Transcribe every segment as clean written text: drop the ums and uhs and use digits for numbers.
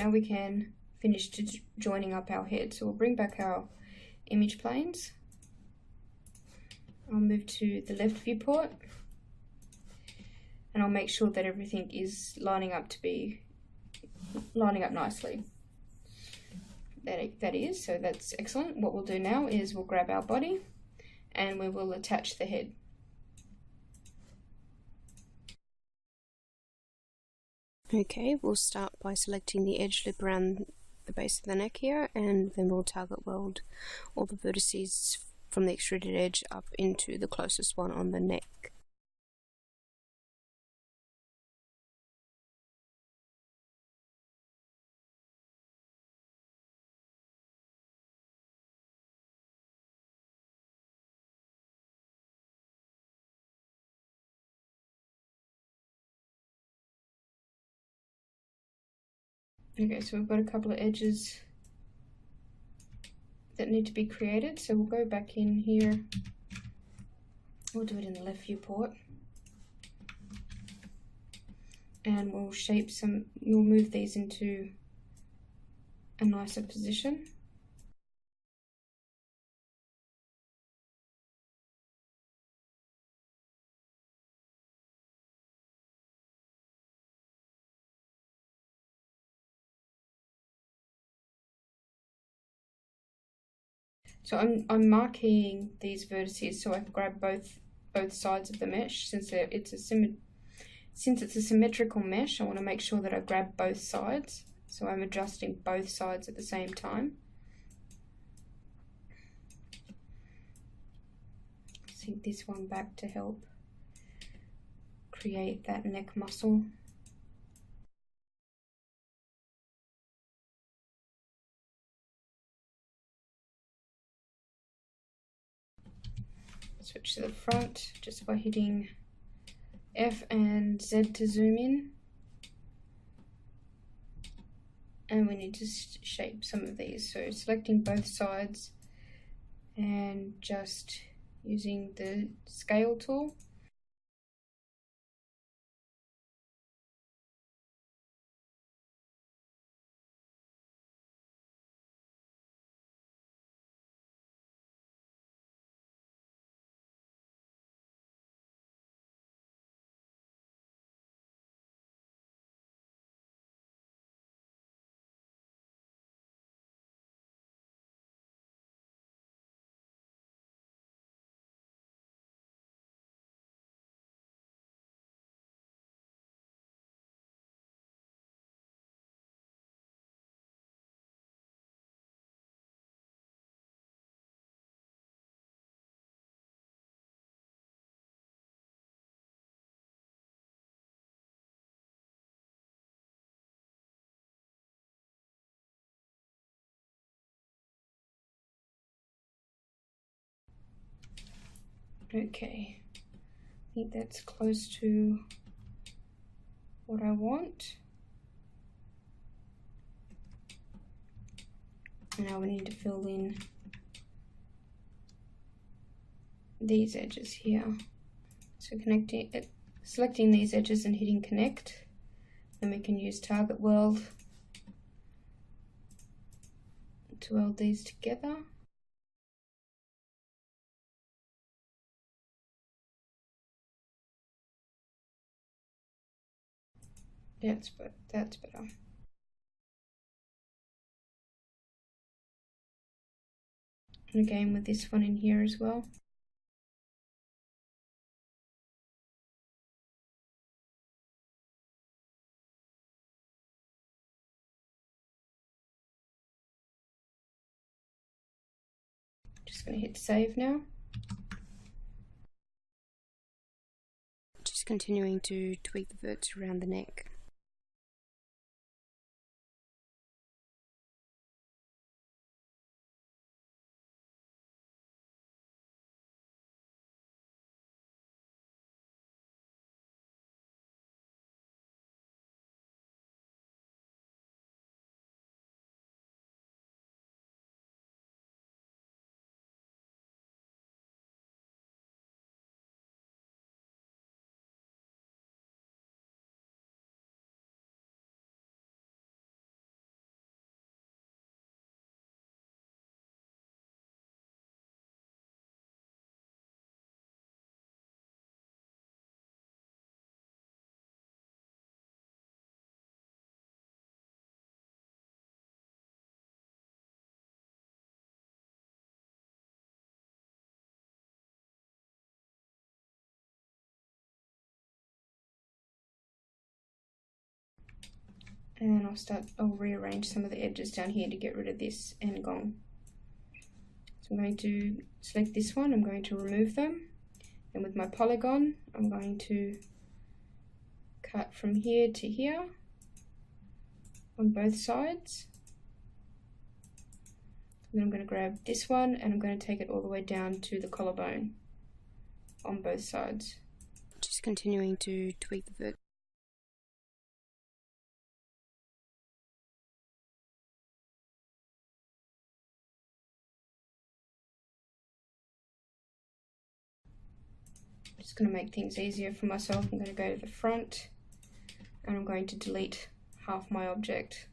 now we can finish joining up our head. So we'll bring back our image planes. I'll move to the left viewport, and I'll make sure that everything is lining up nicely. That is, so that's excellent. What we'll do now is we'll grab our body and we will attach the head. Okay, we'll start by selecting the edge loop around the base of the neck here, and then we'll target weld all the vertices from the extruded edge up into the closest one on the neck. Okay, so we've got a couple of edges that need to be created, so we'll go back in here. We'll do it in the left viewport, and we'll move these into a nicer position. So I'm marking these vertices so I can grab both sides of the mesh. Since it's a symmetrical mesh, I want to make sure that I grab both sides. So I'm adjusting both sides at the same time. Sink this one back to help create that neck muscle. Switch to the front just by hitting F and Z to zoom in. And we need to shape some of these. So selecting both sides and just using the scale tool. Okay, I think that's close to what I want. And now we need to fill in these edges here. So selecting these edges and hitting connect. Then we can use target weld to weld these together. That's better. And again with this one in here as well. Just going to hit save now. Just continuing to tweak the verts around the neck. And I'll rearrange some of the edges down here to get rid of this end gong. So I'm going to select this one, I'm going to remove them, and with my polygon I'm going to cut from here to here on both sides. And then I'm going to grab this one and I'm going to take it all the way down to the collarbone on both sides. Just continuing to tweak the vertex. Just going to make things easier for myself. I'm going to go to the front and I'm going to delete half my object.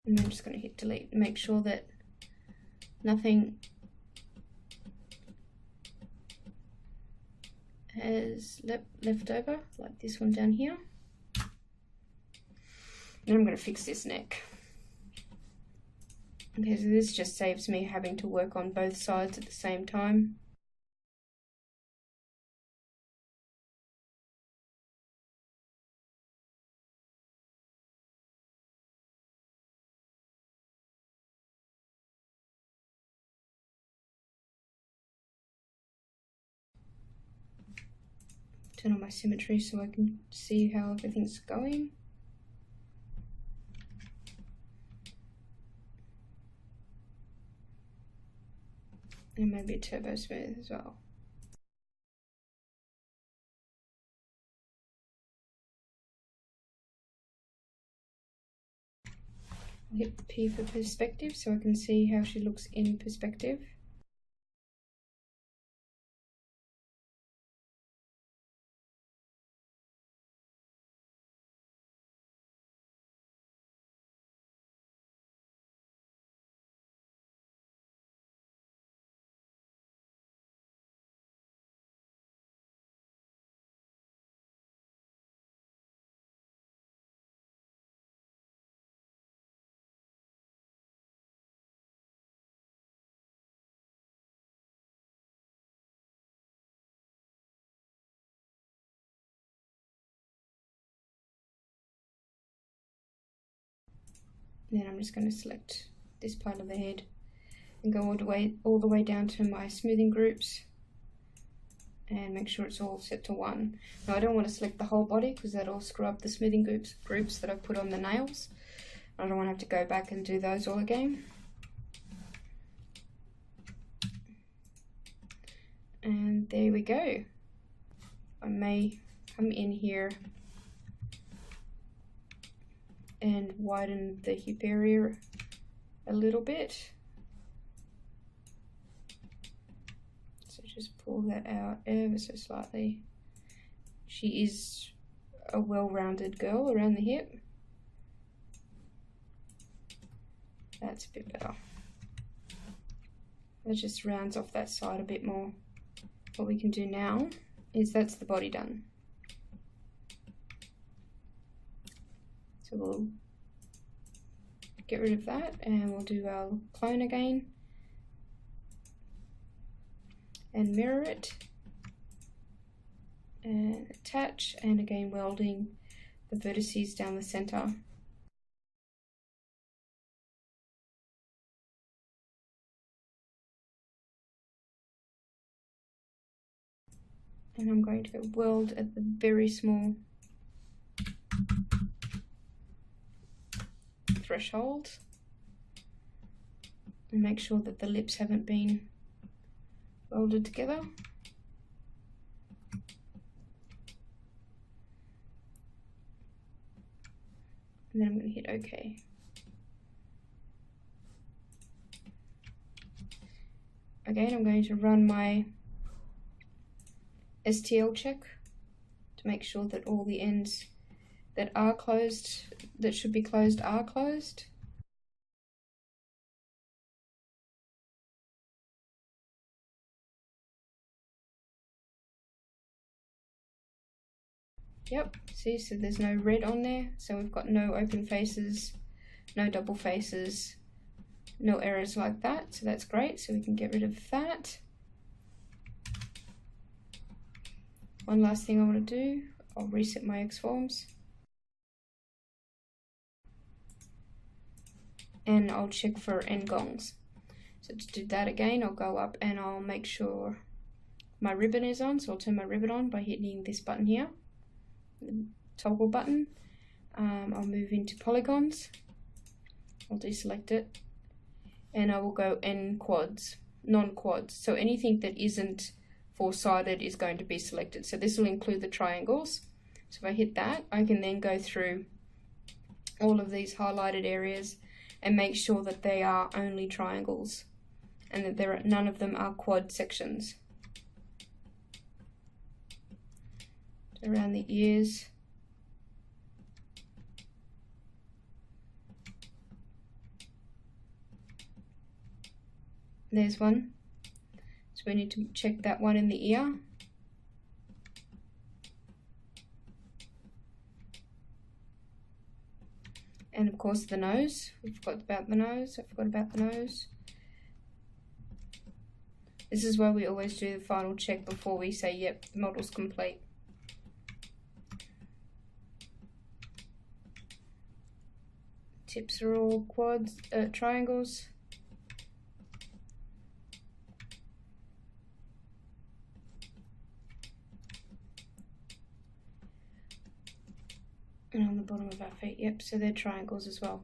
And I'm just going to hit delete. Make sure that nothing has left over, like this one down here. And I'm going to fix this neck. Okay, so this just saves me having to work on both sides at the same time. Turn on my symmetry so I can see how everything's going. And maybe a turbo smooth as well. I'll hit the P for perspective so I can see how she looks in perspective. And then I'm just going to select this part of the head and go all the way down to my smoothing groups and make sure it's all set to 1. Now I don't want to select the whole body because that'll screw up the smoothing groups that I've put on the nails. I don't want to have to go back and do those all again. And there we go. I may come in here and widen the hip area a little bit. So just pull that out ever so slightly. She is a well-rounded girl around the hip. That's a bit better. That just rounds off that side a bit more. What we can do now is that's the body done. So we'll get rid of that and we'll do our clone again and mirror it and attach, and again welding the vertices down the center. And I'm going to weld at the very small threshold and make sure that the lips haven't been welded together. And then I'm going to hit OK. Again, I'm going to run my STL check to make sure that all the ends that are closed, that should be closed, are closed. Yep, see, so there's no red on there, so we've got no open faces, no double faces, no errors like that, so that's great. So we can get rid of that. One last thing I want to do, I'll reset my X-forms. And I'll check for n-gongs. So to do that again, I'll go up and I'll make sure my ribbon is on. So I'll turn my ribbon on by hitting this button here, the toggle button. I'll move into polygons. I'll deselect it. And I will go n-quads, non-quads. So anything that isn't four-sided is going to be selected. So this will include the triangles. So if I hit that, I can then go through all of these highlighted areas and make sure that they are only triangles and that none of them are quad sections. Around the ears. There's one. So we need to check that one in the ear. And of course the nose. We forgot about the nose. I forgot about the nose. This is why we always do the final check before we say, yep, the model's complete. Tips are all quads, triangles. And on the bottom of our feet, yep, so they're triangles as well.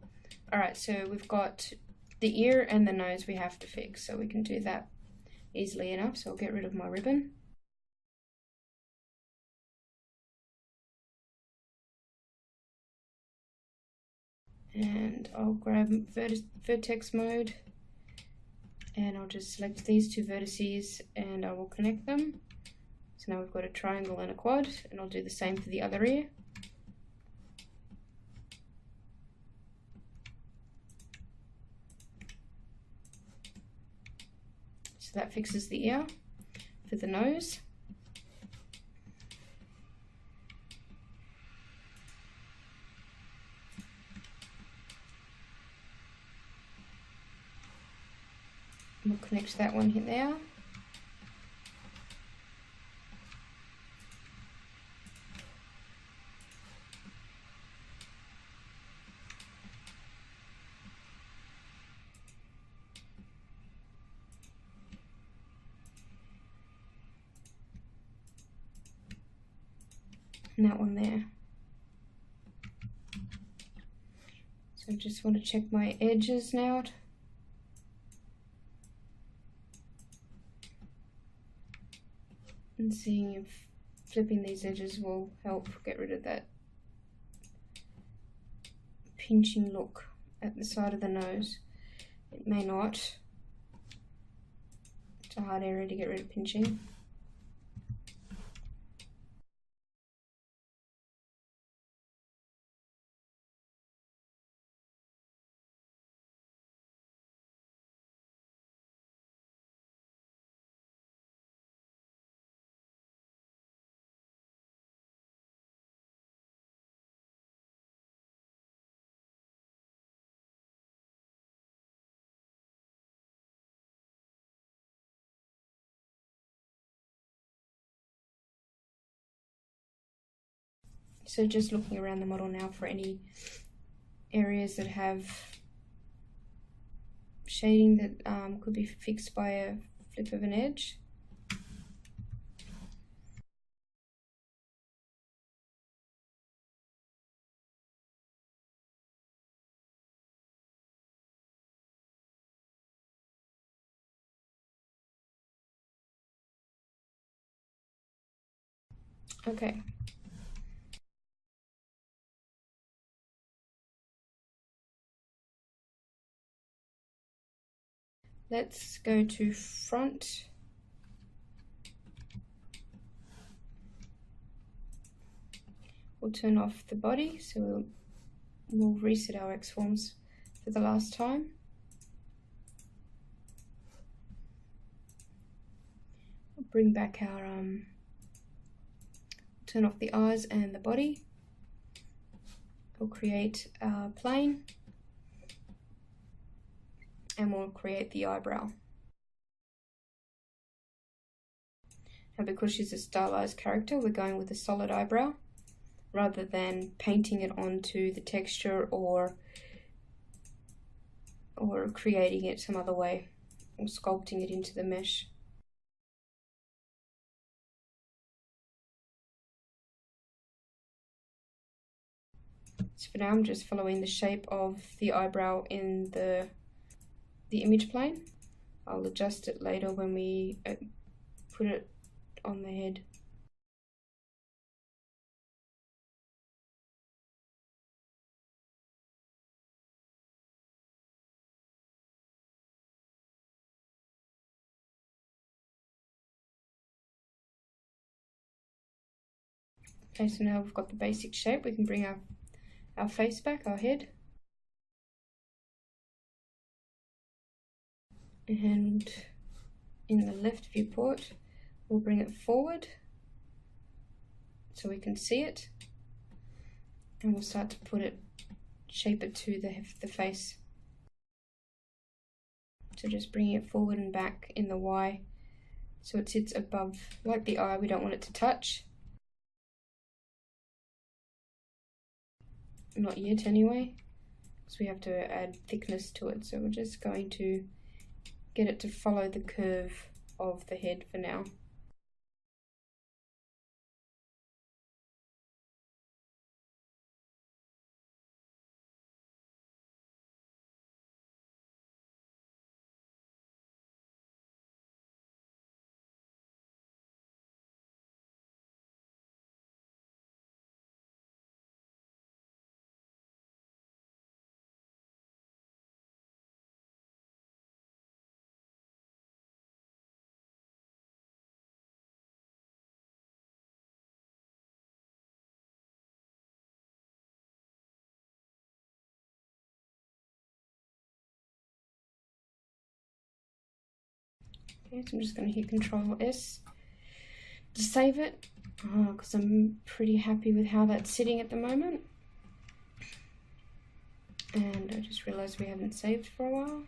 Alright, so we've got the ear and the nose we have to fix, so we can do that easily enough. So I'll get rid of my ribbon. And I'll grab vertex mode, and I'll just select these two vertices and I will connect them. So now we've got a triangle and a quad, and I'll do the same for the other ear. So that fixes the ear. For the nose, we'll connect that one here there. And that one there. So I just want to check my edges now. And seeing if flipping these edges will help get rid of that pinching look at the side of the nose. It may not. It's a hard area to get rid of pinching. So just looking around the model now for any areas that have shading that could be fixed by a flip of an edge. Okay. Let's go to front. We'll turn off the body, so we'll reset our X-forms for the last time. We'll bring back our, turn off the eyes and the body. We'll create a plane. And we'll create the eyebrow. And because she's a stylized character, we're going with a solid eyebrow rather than painting it onto the texture or creating it some other way or sculpting it into the mesh. So for now I'm just following the shape of the eyebrow in the image plane. I'll adjust it later when we put it on the head. Okay, so now we've got the basic shape. We can bring our face back, our head. And in the left viewport, we'll bring it forward so we can see it. And we'll start to shape it to the face. So just bringing it forward and back in the Y so it sits above, like the eye, we don't want it to touch. Not yet anyway, because we have to add thickness to it. So we're just going to get it to follow the curve of the head for now. Okay, so I'm just going to hit Control S to save it, because I'm pretty happy with how that's sitting at the moment. And I just realized we haven't saved for a while.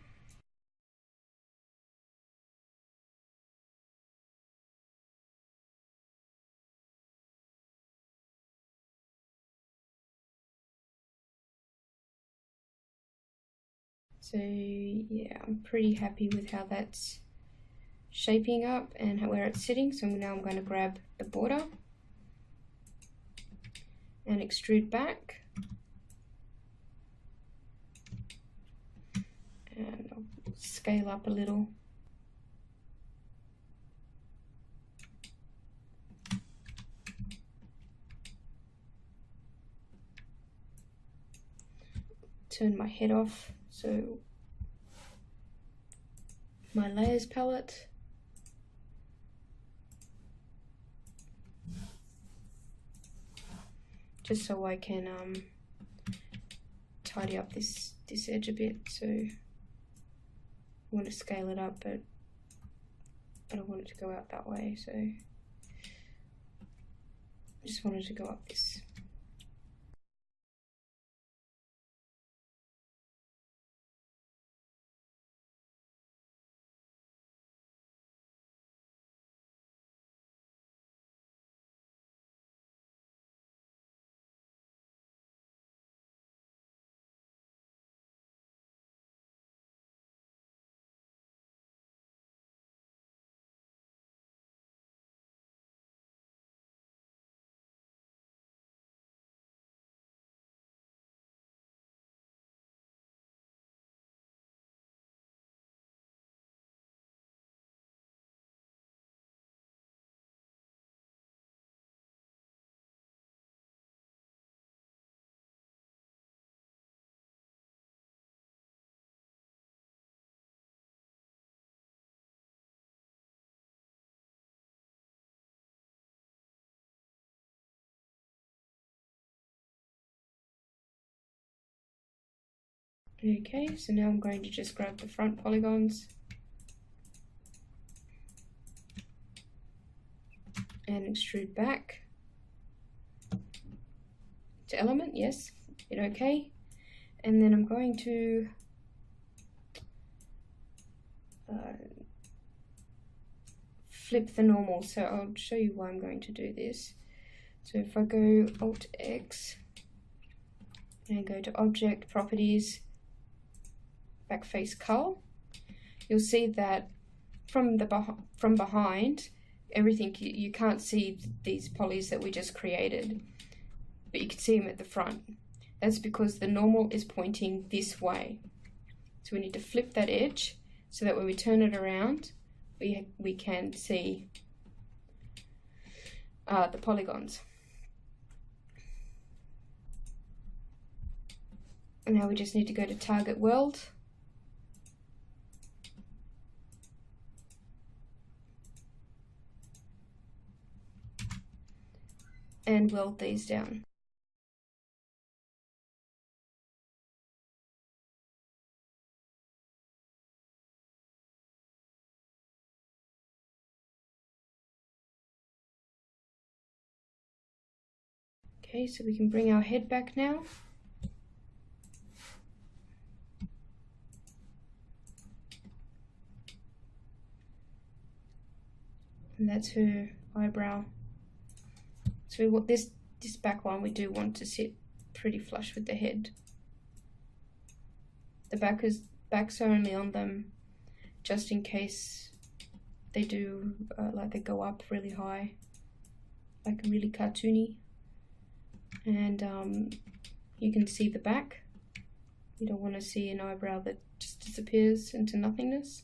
So yeah, I'm pretty happy with how that's shaping up and where it's sitting. So now I'm going to grab the border and extrude back. And I'll scale up a little. Turn my head off, so my layers palette. Just so I can tidy up this edge a bit. So I want to scale it up, but I don't want it to go out that way, so I just wanted to go up this. Okay, so now I'm going to just grab the front polygons and extrude back to element, yes, hit OK. And then I'm going to flip the normal, so I'll show you why I'm going to do this. So if I go Alt X and go to Object, Properties, Backface Cull, you'll see that from behind, everything, you can't see these polys that we just created, but you can see them at the front. That's because the normal is pointing this way. So we need to flip that edge so that when we turn it around, we can see the polygons. And now we just need to go to Target Weld. And weld these down. Okay, so we can bring our head back now. And that's her eyebrow. So we want this back one, we do want to sit pretty flush with the head. The backs are only on them just in case they do like they go up really high, like really cartoony. And you can see the back. You don't want to see an eyebrow that just disappears into nothingness.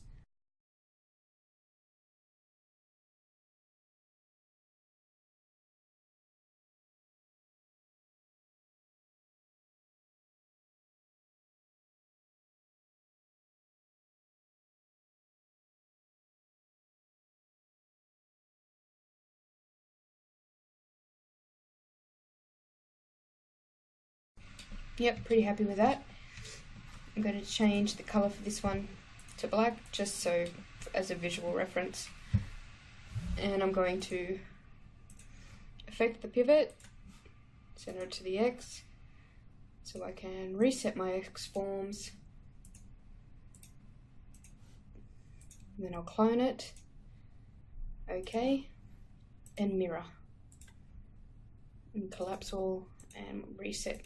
Yep, pretty happy with that. I'm going to change the colour for this one to black, just so as a visual reference. And I'm going to affect the pivot, center it to the X, so I can reset my X forms. And then I'll clone it, OK, and mirror. And collapse all and reset.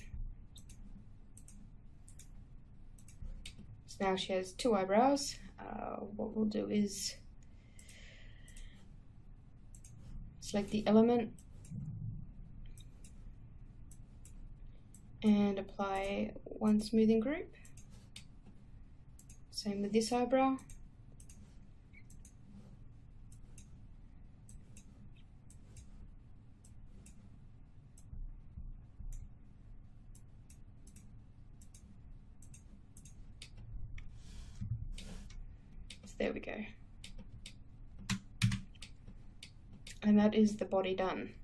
Now she has two eyebrows. What we'll do is select the element and apply one smoothing group. Same with this eyebrow. There we go. And that is the body done.